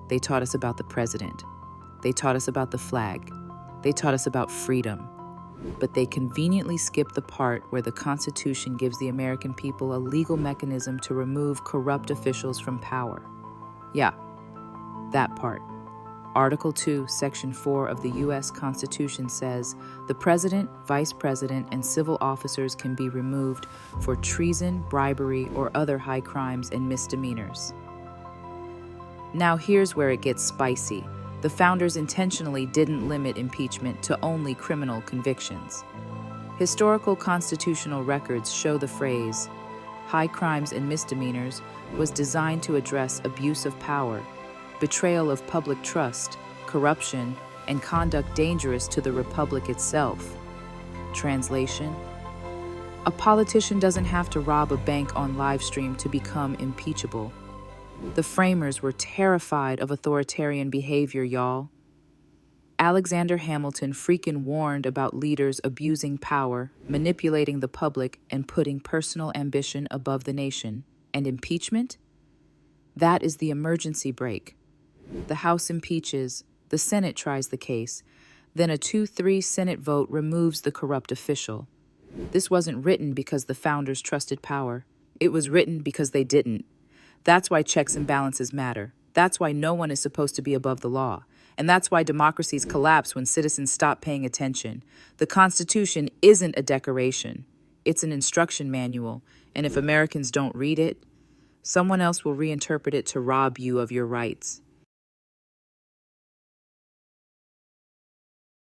They taught us about the president. They taught us about the flag. They taught us about freedom. But they conveniently skipped the part where the Constitution gives the American people a legal mechanism to remove corrupt officials from power. Yeah, that part. Article 2, Section 4 of the U.S. Constitution says the president, vice president, and civil officers can be removed for treason, bribery, or other high crimes and misdemeanors. Now here's where it gets spicy. The founders intentionally didn't limit impeachment to only criminal convictions. Historical constitutional records show the phrase, high crimes and misdemeanors, was designed to address abuse of power, betrayal of public trust, corruption, and conduct dangerous to the republic itself. Translation: a politician doesn't have to rob a bank on live stream to become impeachable. The framers were terrified of authoritarian behavior, y'all. Alexander Hamilton freaking warned about leaders abusing power, manipulating the public, and putting personal ambition above the nation. And impeachment? That is the emergency brake. The House impeaches, the Senate tries the case, then a 2-3 Senate vote removes the corrupt official. This wasn't written because the founders trusted power. It was written because they didn't. That's why checks and balances matter. That's why no one is supposed to be above the law. And that's why democracies collapse when citizens stop paying attention. The Constitution isn't a decoration. It's an instruction manual. And if Americans don't read it, someone else will reinterpret it to rob you of your rights.